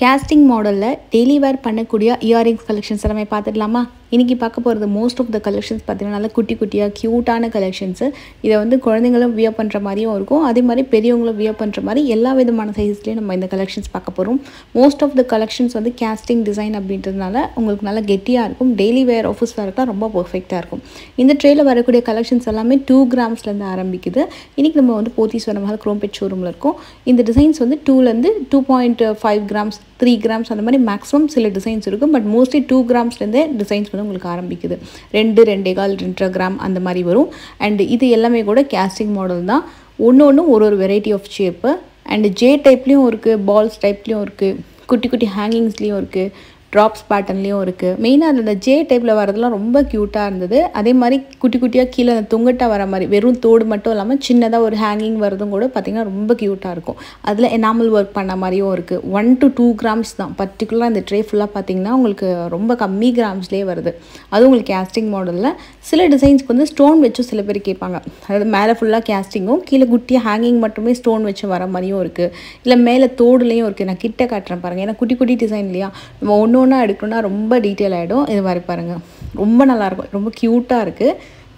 Casting மாடலில் daily வேர் பண்ணக்கூடிய earrings collections எல்லாமே பார்த்துடலாமா? இன்றைக்கி பார்க்க போகிறது மோஸ்ட் ஆஃப் த கலெக்ஷன்ஸ் பார்த்திங்கன்னா நல்லா குட்டி குட்டியாக க்யூட்டான கலெக்ஷன்ஸு. இதை வந்து குழந்தைங்களும் வியர் பண்ணுற மாதிரியும் இருக்கும், அதே மாதிரி பெரியவங்களும் வியர் பண்ணுற மாதிரி எல்லா விதமான சைஸ்லேயும் நம்ம இந்த கலெக்ஷன்ஸ் பார்க்க போகிறோம். மோஸ்ட் ஆஃப் த கலெக்ஷன்ஸ் வந்து கேஸ்டிங் டிசைன் அப்படின்றதுனால உங்களுக்கு நல்லா கெட்டியாக இருக்கும். டெய்லி வேர் ஆஃபீஸ் வேர்க்கெலாம் ரொம்ப பர்ஃபெக்டாக இருக்கும். இந்த ட்ரேயில் வரக்கூடிய கலெக்ஷன்ஸ் எல்லாமே 2 கிராம்ஸ்லேருந்து ஆரம்பிக்குது. இன்றைக்கி நம்ம வந்து போத்தீஸ் வனமஹால் குரோம்பேட் ஷோரூமில் இருக்கோம். இந்த டிசைன்ஸ் வந்து 2லேருந்து 2.5 கிராம்ஸ் 3 கிராம்ஸ் அந்த மாதிரி மேக்ஸிமம் சில டிசைன்ஸ் இருக்கும். பட் மோஸ்ட்லி 2 கிராம்ஸ்லேருந்தே டிசைன்ஸ் வந்து உங்களுக்கு ஆரம்பிக்குது. 2, 2.25, 2.5 கிராம் அந்த மாதிரி வரும். அண்ட் இது எல்லாமே கூட கேஸ்டிங் மாடல் தான். ஒன்று ஒரு variety of shape. And J டைப்லேயும் இருக்குது, பால்ஸ் டைப்லேயும் இருக்குது, குட்டி குட்டி ஹேங்கிங்ஸ்லேயும் இருக்குது, ட்ராப்ஸ் பேட்டர்ன்லேயும் இருக்குது. மெயினாக அந்த ஜே டைப்பில் வரதெல்லாம் ரொம்ப க்யூட்டாக இருந்தது. அதே மாதிரி குட்டி குட்டியாக கீழே அந்த தொங்கட்டாக வர மாதிரி வெறும் தோடு மட்டும் இல்லாமல் சின்னதாக ஒரு ஹேங்கிங் வரதும் கூட பார்த்திங்கன்னா ரொம்ப க்யூட்டாக இருக்கும். அதில் எனாமல் ஒர்க் பண்ண மாதிரியும் இருக்குது. 1 to 2 கிராம்ஸ் தான். பர்டிகுலராக இந்த ட்ரே ஃபுல்லாக பார்த்திங்கன்னா உங்களுக்கு ரொம்ப கம்மி கிராம்ஸ்லேயே வருது. அதுவும் உங்களுக்கு கேஸ்டிங் மாடலில். சில டிசைன்ஸ்க்கு வந்து ஸ்டோன் வச்சும் சில பேர் கேட்பாங்க. அதாவது மேலே ஃபுல்லாக கேஸ்டிங்கும் கீழே குட்டியாக ஹேங்கிங் மட்டுமே ஸ்டோன் வச்சு வர மாதிரியும் இருக்குது. இல்லை மேலே தோடுலேயும் இருக்குது. நான் கிட்ட காட்டுறேன் பாருங்கள். ஏன்னா குட்டி குட்டி டிசைன் இல்லையா, நம்ம ஒன்று எடுக்கணும்னா ரொம்ப டீட்டெயில் ஆகிடும். இது மாதிரி பாருங்கள், ரொம்ப நல்லாயிருக்கும், ரொம்ப க்யூட்டாக இருக்குது.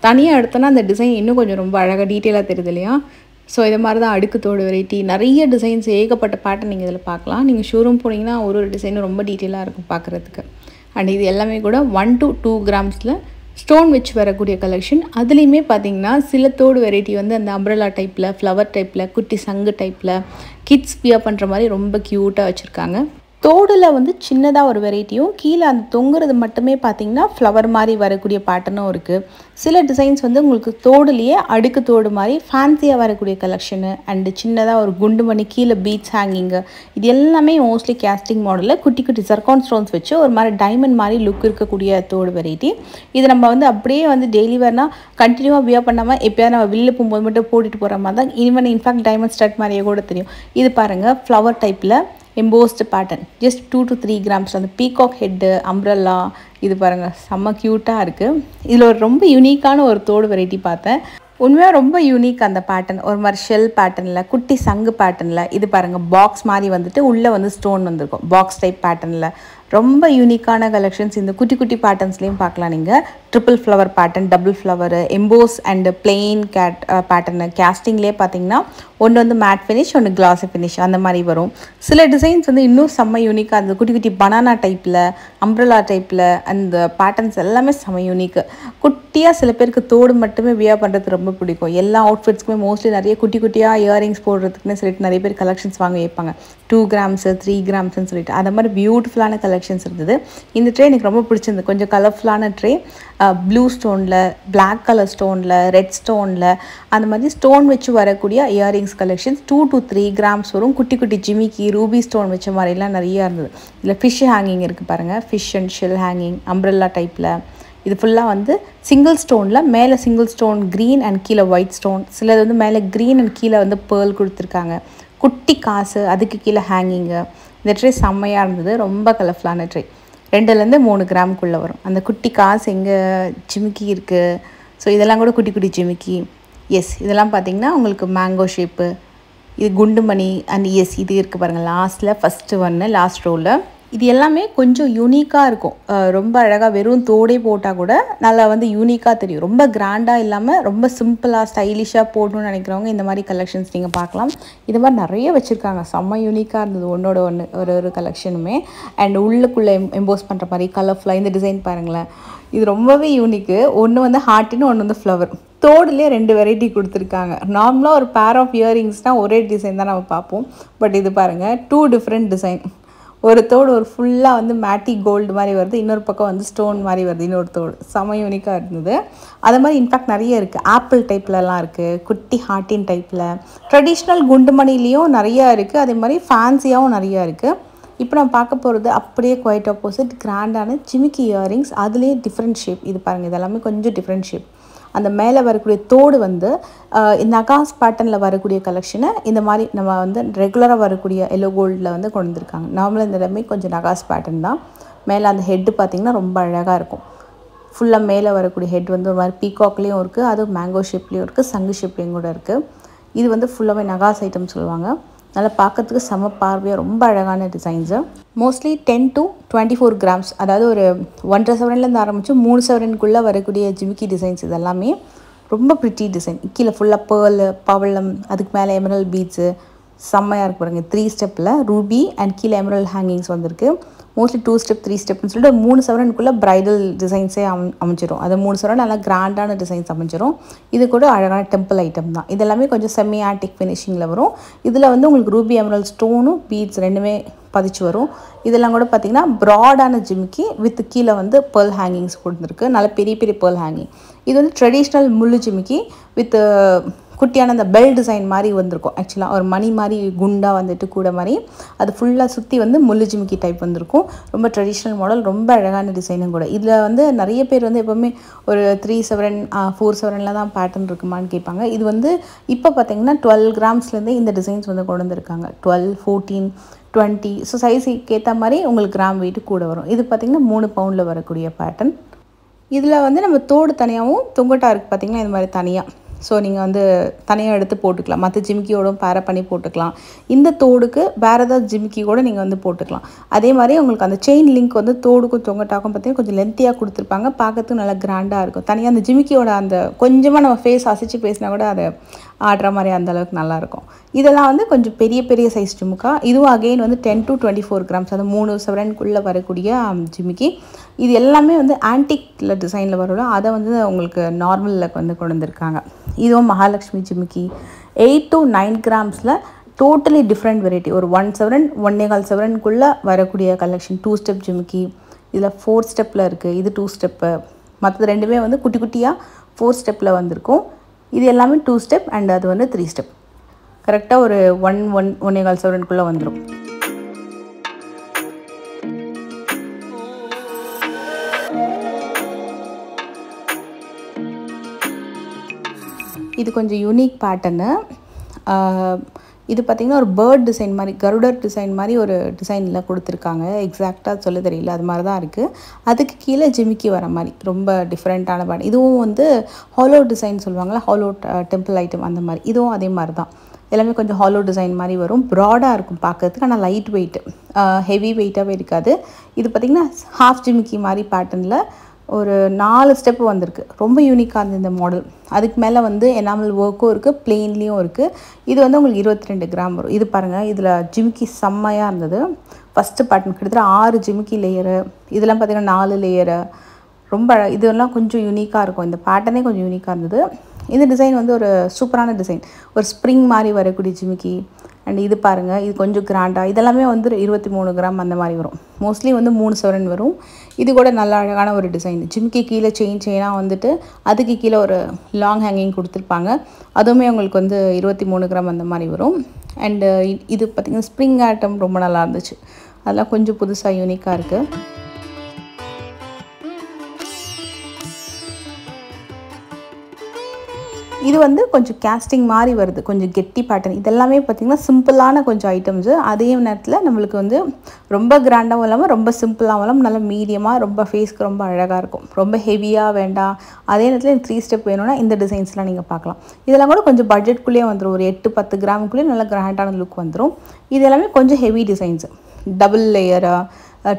தனியாக எடுத்தோன்னா அந்த டிசைன் இன்னும் கொஞ்சம் ரொம்ப அழகாக டீட்டெயிலாக தெரியுது இல்லையா? ஸோ இது மாதிரி தான் அடுக்கு தோடு வெரைட்டி, நிறைய டிசைன்ஸ், ஏகப்பட்ட பேட்டர்ன் நீங்கள் இதில் பார்க்கலாம். நீங்கள் ஷோரூம் போனீங்கன்னா ஒரு டிசைனும் ரொம்ப டீட்டெயிலாக இருக்கும் பார்க்குறதுக்கு. அண்ட் இது எல்லாமே கூட 1 to 2 கிராம்ஸில் ஸ்டோன் வச்சு வரக்கூடிய கலெக்ஷன். அதுலேயுமே பார்த்தீங்கன்னா சில தோடு வெரைட்டி வந்து அந்த அம்ப்ரெல்லா டைப்பில், ஃப்ளவர் டைப்பில், குட்டி சங்கு டைப்பில், கிட்ஸ் வியர் பண்ணுற மாதிரி ரொம்ப க்யூட்டாக வச்சுருக்காங்க. தோடில் வந்து சின்னதாக ஒரு வெரைட்டியும், கீழே அந்த தொங்குறது மட்டுமே பார்த்திங்கன்னா ஃப்ளவர் மாதிரி வரக்கூடிய பேட்டர்னும் இருக்குது. சில டிசைன்ஸ் வந்து உங்களுக்கு தோடுலேயே அடுக்கு தோடு மாதிரி ஃபேன்சியாக வரக்கூடிய கலெக்ஷனு. அண்டு சின்னதாக ஒரு குண்டு மணி கீழே பீட்ஸ் ஹேங்கிங்கு, இது எல்லாமே மோஸ்ட்லி கேஸ்டிங் மாடலில் குட்டி குட்டி ஜர்கான் ஸ்டோன்ஸ் வச்சு ஒரு மாதிரி டைமண்ட் மாதிரி லுக் இருக்கக்கூடிய தோடு வெரைட்டி. இது நம்ம வந்து அப்படியே வந்து டெய்லி வேர்னால் கண்டினியூவாக வியர் பண்ணாமல் எப்போயாவது நம்ம வெளில போகும்போது மட்டும் போட்டுட்டு போகிற மாதிரி தான். ஈவன் இன்ஃபேக்ட் டைமண்ட் ஸ்டட் மாதிரியே கூட தெரியும். இது பாருங்கள், ஃப்ளவர் டைப்பில் embossed pattern, just 2 to 3 grams. அந்த பீகாக் ஹெட்டு, அம்ப்ரெல்லா, இது பாருங்கள் செம்ம க்யூட்டாக இருக்குது. இதில் ஒரு ரொம்ப யூனிக்கான ஒரு தோடு வெரைட்டி பார்த்தேன். உண்மையாக ரொம்ப யூனிக் அந்த பேட்டர்ன். ஒரு மாதிரி ஷெல் பேட்டர்னில், குட்டி சங்கு பேட்டர்னில். இது பாருங்கள், பாக்ஸ் மாதிரி வந்துட்டு உள்ளே வந்து ஸ்டோன் வந்திருக்கும், பாக்ஸ் டைப் பேட்டர்னில். ரொம்ப யூனிக்கான கலெக்ஷன்ஸ் இந்த குட்டி குட்டி பேட்டர்ன்ஸ்லேயும் பார்க்கலாம் நீங்கள். Triple flower pattern, double flower, emboss and plain pattern. கேஸ்டிங்லேயே பார்த்தீங்கன்னா ஒன்று வந்து மேட் ஃபினிஷ், ஒன்று கிளாஸி ஃபினிஷ் அந்த மாதிரி வரும். சில டிசைன்ஸ் வந்து இன்னும் செம்ம யூனிக்காக இருந்தது. குட்டி குட்டி பனானா டைப்பில், அம்ப்ரெல்லா டைப்பில், அந்த பேட்டர்ன்ஸ் எல்லாமே செம்ம யூனிக்கு. குட்டியாக சில பேருக்கு தோடு மட்டுமே வியர் பண்ணுறது ரொம்ப பிடிக்கும். எல்லா அவுட்ஃபிட்ஸ்க்குமே மோஸ்ட்லி நிறைய குட்டி குட்டியாக இயரிங்ஸ் போடுறதுக்குன்னு சொல்லிட்டு நிறைய பேர் கலெக்ஷன்ஸ் வாங்க வைப்பாங்க. 2 கிராம்ஸு 3 கிராம்ஸ்ன்னு சொல்லிட்டு அந்த மாதிரி பியூட்டிஃபுல்லான கலெக்ஷன்ஸ் இருந்தது. இந்த ட்ரே எனக்கு ரொம்ப பிடிச்சிருந்தது. கொஞ்சம் கலர்ஃபுல்லான ட்ரே, ப்ளூ ஸ்டோனில், பிளாக் கலர் ஸ்டோனில், ரெட் ஸ்டோனில், அந்த மாதிரி ஸ்டோன் வச்சு வரக்கூடிய இயரிங்ஸ் கலெக்ஷன்ஸ் 2 to 3 கிராம்ஸ் வரும். குட்டி குட்டி ஜிமிக்கி, ரூபி ஸ்டோன் வச்ச மாதிரிலாம் நிறையா இருந்தது. இதில் ஃபிஷ் ஹேங்கிங் இருக்குது பாருங்கள், fish and shell hanging, umbrella டைப்பில். இது ஃபுல்லாக வந்து சிங்கிள் ஸ்டோனில், மேலே சிங்கிள் ஸ்டோன் க்ரீன் அண்ட் கீழே ஒயிட் ஸ்டோன். சிலது வந்து மேலே க்ரீன் அண்ட் கீழே வந்து பேர்ல் கொடுத்துருக்காங்க. குட்டி காசு, அதுக்கு கீழே ஹேங்கிங்கு. இந்த ட்ரே செம்மையாக இருந்தது. ரொம்ப கலர்ஃபுல்லான ட்ரே. 2லேருந்து 3 கிராமுக்குள்ளே வரும். அந்த குட்டி காசு எங்கே ஜிமிக்கி இருக்குது. ஸோ இதெல்லாம் கூட குட்டி குட்டி ஜிமிக்கி. எஸ், இதெல்லாம் பார்த்திங்கன்னா உங்களுக்கு மேங்கோ ஷேப்பு, இது குண்டுமணி அண்ட் எஸ் இது இருக்குது பாருங்கள் லாஸ்ட்டில், ஃபஸ்ட்டு ஒன்று லாஸ்ட் ரோவில். இது எல்லாமே கொஞ்சம் யூனிக்காக இருக்கும். ரொம்ப அழகாக வெறும் தோடே போட்டால் கூட நல்லா வந்து யூனிக்காக தெரியும். ரொம்ப கிராண்டாக இல்லாமல் ரொம்ப சிம்பிளாக ஸ்டைலிஷாக போடணும்னு நினைக்கிறவங்க இந்த மாதிரி கலெக்ஷன்ஸ் நீங்கள் பார்க்கலாம். இது மாதிரி நிறைய வச்சுருக்காங்க. செம்ம யூனிக்காக இருந்தது ஒன்றோட ஒன்று, ஒரு கலெக்ஷனுமே. அண்ட் உள்ளுக்குள்ளே எம்போஸ் பண்ணுற மாதிரி கலர்ஃபுல்லாக இந்த டிசைன் பாருங்களேன், இது ரொம்பவே யூனிக்கு. ஒன்று வந்து ஹார்ட்டின்னு, ஒன்று வந்து ஃப்ளவர். தோடுலேயே 2 வெரைட்டி கொடுத்துருக்காங்க. நார்மலாக ஒரு பேர் ஆஃப் இயரிங்ஸ்னால் ஒரே டிசைன் தான் நம்ம பார்ப்போம். பட் இது பாருங்கள், 2 டிஃப்ரெண்ட் டிசைன். ஒரு தோடு ஒரு ஃபுல்லாக வந்து மேட்டி கோல்டு மாதிரி வருது, இன்னொரு பக்கம் வந்து ஸ்டோன் மாதிரி வருது இன்னொரு தோடு. செம யூனிக்காக இருந்தது. அது மாதிரி இன்ஃபேக்ட் நிறைய இருக்குது. ஆப்பிள் டைப்லலாம் இருக்குது, குட்டி ஹார்ட்டின் டைப்பில், ட்ரெடிஷ்னல் குண்டுமணிலேயும் நிறையா இருக்குது. அதே மாதிரி ஃபேன்சியாகவும் நிறையா இருக்குது. இப்போ நம்ம பார்க்க போகிறது அப்படியே குவைட் ஆப்போசிட் கிராண்டான ஜிமிக்கி இயரிங்ஸ். அதுலேயே டிஃப்ரெண்ட் ஷேப். இது பாருங்கள், இது எல்லாமே கொஞ்சம் டிஃப்ரெண்ட் ஷேப். அந்த மேலே வரக்கூடிய தோடு வந்து நகாஸ் பேட்டர்னில் வரக்கூடிய கலெக்ஷனை இந்த மாதிரி நம்ம வந்து ரெகுலராக வரக்கூடிய எல்லோ கோல்டில் வந்து கொண்டு வந்திருக்காங்க. நார்மலாக இந்த எல்லாமே கொஞ்சம் நகாஸ் பேட்டர்ன் தான். மேலே அந்த ஹெட்டு பார்த்திங்கன்னா ரொம்ப அழகாக இருக்கும். ஃபுல்லாக மேலே வரக்கூடிய ஹெட் வந்து ஒரு மாதிரி பீகாக்லேயும் இருக்குது, அதுவும் மேங்கோ ஷேப்லேயும் இருக்குது, சங்கு ஷேப்லேயும் கூட இருக்குது. இது வந்து ஃபுல்லாகவே நகாஸ் ஐட்டம் சொல்லுவாங்க. நல்லா பார்க்கறதுக்கு செம பார்வையாக ரொம்ப அழகான டிசைன்ஸு. மோஸ்ட்லி 10 to 24 கிராம்ஸ், அதாவது ஒரு 1.5 சவரன்லேருந்து ஆரம்பித்து 3 சவரனுக்குள்ளே வரக்கூடிய ஜிமிக்கி டிசைன்ஸ் இதெல்லாமே ரொம்ப ப்ரிட்டி டிசைன். கீழே ஃபுல்லாக பேர்லு, பவளம், அதுக்கு மேலே எமரல் பீட்ஸு செம்மையாக இருக்கு பாருங்கள். 3 ஸ்டெப்பில் ரூபி அண்ட் கீழே எமரல் ஹேங்கிங்ஸ் வந்திருக்கு. மோஸ்ட்லி 2 ஸ்டெப் 3 ஸ்டெப்னு சொல்லிட்டு 3 சவரனுக்குள்ளே ப்ரைடல் டிசைன்ஸே அமைஞ்சிரும். அது 3 சவரன் நல்லா கிராண்டான டிசைன்ஸ் அமைஞ்சிரும். இது கூட அழகான டெம்பிள் ஐட்டம் தான். இதெல்லாமே கொஞ்சம் செமி ஆன்டிக் ஃபினிஷிங்கில் வரும். இதில் வந்து உங்களுக்கு ரூபி எமரல் ஸ்டோனும் பீட்ஸ் ரெண்டுமே பதிச்சு வரும். இதெல்லாம் கூட பார்த்திங்கன்னா ப்ராடான ஜிமிக்கி வித் கீழே வந்து பேர்ல் ஹேங்கிங்ஸ் கொடுத்துருக்கு. நல்ல பெரிய பெரிய பேர்ல் ஹேங்கிங். இது வந்து ட்ரெடிஷ்னல் முள்ளு ஜிமிக்கி வித் குட்டியான அந்த பெல் டிசைன் மாதிரி வந்திருக்கும். ஆக்சுவலாக ஒரு மணி மாதிரி குண்டாக வந்துட்டு கூட மாதிரி அது ஃபுல்லாக சுற்றி வந்து முள்ளு ஜிமிக்கி டைப் வந்திருக்கும். ரொம்ப ட்ரெடிஷ்னல் மாடல், ரொம்ப அழகான டிசைனும் கூட. இதில் வந்து நிறைய பேர் வந்து எப்போவுமே ஒரு 3 சவரன் 4 சவரனில் தான் பேட்டர்ன் இருக்குமான்னு கேட்பாங்க. இது வந்து இப்போ பார்த்திங்கன்னா 12 கிராம்ஸ்லேருந்து இந்த டிசைன்ஸ் வந்து கொண்டு வந்திருக்காங்க. 12, 14, 20. ஸோ சைஸுக்கு ஏற்ற மாதிரி உங்களுக்கு கிராம் வெயிட்டு கூட வரும். இது பார்த்திங்கன்னா 3 பவுண்டில் வரக்கூடிய பேட்டர்ன். இதில் வந்து நம்ம தோடு தனியாகவும் தொங்கட்டா இருக்குது பார்த்திங்கன்னா இது மாதிரி தனியாக. ஸோ நீங்கள் வந்து தனியாக எடுத்து போட்டுக்கலாம். மற்ற ஜிமிக்கியோடும் பேர பண்ணி போட்டுக்கலாம். இந்த தோடுக்கு வேறு ஏதாவது ஜிமிக்கி கூட நீங்கள் வந்து போட்டுக்கலாம். அதே மாதிரி உங்களுக்கு அந்த செயின் லிங்க் வந்து தோடுக்கும் தொங்கட்டாக்கும் பார்த்தீங்கன்னா கொஞ்சம் லென்த்தியாக கொடுத்துருப்பாங்க. பார்க்கறதுக்கு நல்லா கிராண்டாக இருக்கும். தனியாக அந்த ஜிமிக்கியோட அந்த கொஞ்சமாக நம்ம ஃபேஸ் அசைச்சு பேசினா கூட அதை ஆடுற மாதிரி அந்தளவுக்கு நல்லாயிருக்கும். இதெல்லாம் வந்து கொஞ்சம் பெரிய பெரிய சைஸ் ஜிமுக்கா. இதுவும் அகெயின் வந்து 10 to 24 கிராம்ஸ், அது 3 சவரனுக்குள்ளே வரக்கூடிய ஜிமிக்கி. இது எல்லாமே வந்து ஆன்டிக்கில் டிசைனில் வரும். அதை வந்து உங்களுக்கு நார்மலில் வந்து கொண்டு வந்திருக்காங்க. இதுவும் மகாலட்சுமி ஜிமிக்கி 8 to 9 கிராம்ஸில் டோட்டலி டிஃப்ரெண்ட் வெரைட்டி. ஒரு 1 சவரன் 1.25 சவரனுக்குள்ளே வரக்கூடிய கலெக்ஷன். 2 ஸ்டெப் ஜிமிக்கி, இதில் 4 ஸ்டெப்பில் இருக்குது. இது 2 ஸ்டெப்பு. மற்றது ரெண்டுமே வந்து குட்டி குட்டியாக 4 ஸ்டெப்பில் வந்திருக்கும். இது எல்லாமே 2 ஸ்டெப் அண்ட் அது வந்து 3 ஸ்டெப். கரெக்டாக ஒரு 1.25 சவரனுக்குள்ளே வந்துடும். இது கொஞ்சம் யூனிக் பேட்டர்னு. இது பார்த்திங்கன்னா ஒரு பேர்ட் டிசைன் மாதிரி, கருடர் டிசைன் மாதிரி ஒரு டிசைனில் கொடுத்துருக்காங்க. எக்ஸாக்டாக சொல்ல தெரியல, அது மாதிரி தான் இருக்குது. அதுக்கு கீழே ஜிமிக்கி வர மாதிரி ரொம்ப டிஃப்ரெண்ட்டான பேட்டர்ன். இதுவும் வந்து ஹாலோ டிசைன் சொல்லுவாங்களா, ஹாலோ டெம்பிள் ஐட்டம் அந்த மாதிரி. இதுவும் அதே மாதிரி தான். எல்லாமே கொஞ்சம் ஹாலோ டிசைன் மாதிரி வரும். ப்ராடாக இருக்கும் பார்க்கறதுக்கு, ஆனால் லைட் வெயிட், ஹெவி வெயிட்டாகவே இருக்காது. இது பார்த்திங்கன்னா ஹாஃப் ஜிமிக்கி மாதிரி பேட்டர்னில் ஒரு 4 ஸ்டெப்பு வந்திருக்கு. ரொம்ப யூனிக்காக இருந்தது இந்த மாடல். அதுக்கு மேலே வந்து எனாமல் ஒர்க்கும் இருக்குது, பிளெயின்லேயும் இருக்குது. இது வந்து உங்களுக்கு 22 கிராம் வரும். இது பாருங்கள், இதில் ஜிமிக்கி செம்மையாக இருந்தது. ஃபஸ்ட்டு பேட்டர்ன் கிட்டத்தட்ட 6 ஜிமிக்கி லேயரு, இதெல்லாம் பார்த்திங்கன்னா 4 லேயரு. ரொம்ப இதெல்லாம் கொஞ்சம் யூனிக்காக இருக்கும். இந்த பேட்டர்னே கொஞ்சம் யூனிக்காக இருந்தது. இந்த டிசைன் வந்து ஒரு சூப்பரான டிசைன். ஒரு ஸ்ப்ரிங் மாதிரி வரக்கூடிய ஜிமிக்கி. அண்ட் இது பாருங்கள், இது கொஞ்சம் கிராண்டாக. இதெல்லாமே வந்து 23 கிராம் அந்த மாதிரி வரும். மோஸ்ட்லி வந்து 3 சவரன் வரும். இது கூட நல்ல அழகான ஒரு டிசைன். ஜிமிக்கி கீழே செயினாக வந்துட்டு அதுக்கு கீழே ஒரு லாங் ஹேங்கிங் கொடுத்துருப்பாங்க. அதுவுமே உங்களுக்கு வந்து 23 கிராம் அந்த மாதிரி வரும். அண்டு இது பார்த்திங்கன்னா ஸ்ப்ரிங் ஆட்டம் ரொம்ப நல்லா இருந்துச்சு. அதெல்லாம் கொஞ்சம் புதுசாக யூனிக்காக இருக்குது. இது வந்து கொஞ்சம் கேஸ்டிங் மாதிரி வருது, கொஞ்சம் கெட்டி பேட்டர்ன். இதெல்லாமே பார்த்திங்கன்னா சிம்பிளான கொஞ்சம் ஐட்டம்ஸு. அதே நேரத்தில் நம்மளுக்கு வந்து ரொம்ப கிராண்டாகவும் இல்லாமல் ரொம்ப சிம்பிளாகவும் இல்லாமல் நல்லா மீடியமாக, ரொம்ப ஃபேஸ்க்கு ரொம்ப அழகாக இருக்கும். ரொம்ப ஹெவியாக வேண்டாம், அதே நேரத்தில் 3 ஸ்டெப் வேணும்னா இந்த டிசைன்ஸ்லாம் நீங்கள் பார்க்கலாம். இதெல்லாம் கூட கொஞ்சம் பட்ஜெட்குள்ளேயே வந்துடும். ஒரு 8-10 கிராமுக்குள்ளேயே நல்லா கிராண்டான லுக் வந்துடும். இது எல்லாமே கொஞ்சம் ஹெவி டிசைன்ஸு, டபுள் லேயராக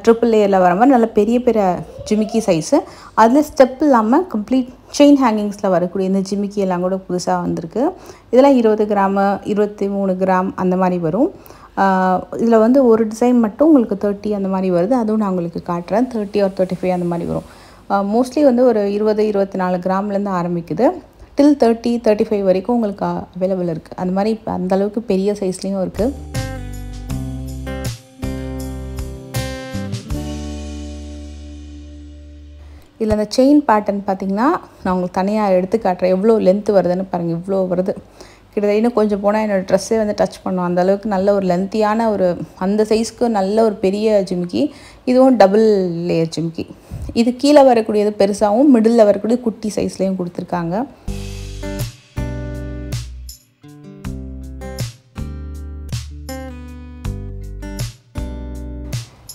ட்ரிபிள் லேயரில் வர மாதிரி நல்ல பெரிய பெரிய ஜிமிக்கி சைஸு. அதில் ஸ்டெப் இல்லாமல் கம்ப்ளீட் செயின் ஹேங்கிங்ஸில் வரக்கூடிய இந்த ஜிமிக்கி எல்லாம் கூட புதுசாக வந்திருக்கு. இதெல்லாம் 20 கிராமு 23 கிராம் அந்த மாதிரி வரும். இதில் வந்து ஒரு டிசைன் மட்டும் உங்களுக்கு 30 அந்த மாதிரி வருது. அதுவும் நான் உங்களுக்கு காட்டுறேன். 30 or 35 அந்த மாதிரி வரும். மோஸ்ட்லி வந்து ஒரு 20-24 கிராம்லேருந்து ஆரம்பிக்குது. டில் 30-35 வரைக்கும் உங்களுக்கு அவைலபிள் இருக்குது. அந்த மாதிரி அந்தளவுக்கு பெரிய சைஸ்லேயும் இருக்குது. இதில் அந்த செயின் பேட்டர்ன் பார்த்திங்கன்னா நான் உங்களுக்கு தனியாக எடுத்து காட்டுறேன். எவ்வளோ லென்த்து வருதுன்னு பாருங்கள். இவ்வளோ வருது. கிட்டத்தட்ட இன்னும் கொஞ்சம் போனால் என்னோடய ட்ரெஸ்ஸே வந்து டச் பண்ணும். அந்தளவுக்கு நல்ல ஒரு லென்த்தியான ஒரு அந்த சைஸ்க்கு நல்ல ஒரு பெரிய ஜிமிக்கி. இதுவும் டபுள் லேயர் ஜிமிக்கி. இது கீழே வரக்கூடியது பெருசாகவும், மிடில் வரக்கூடிய குட்டி சைஸ்லேயும் கொடுத்துருக்காங்க.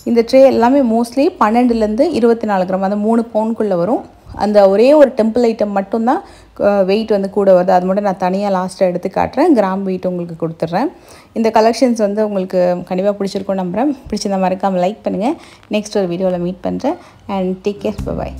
இந்த ட்ரே எல்லாமே மோஸ்ட்லி 12லேருந்து 24 கிராம், அந்த 3 பவுனுக்குள்ளே வரும். அந்த ஒரே ஒரு டெம்பிள் ஐட்டம் மட்டும்தான் வெயிட் வந்து கூட வருது. அது மட்டும் நான் தனியாக லாஸ்ட்டாக எடுத்து காட்டுறேன். கிராம் வெயிட் உங்களுக்கு கொடுத்துட்றேன். இந்த கலெக்ஷன்ஸ் வந்து உங்களுக்கு கண்டிப்பாக பிடிச்சிருக்கும் நம்புகிறேன். பிடிச்சிருந்தா மறக்காமல் லைக் பண்ணுங்கள். நெக்ஸ்ட் ஒரு வீடியோவில் மீட் பண்ணுறேன். And take care. பை.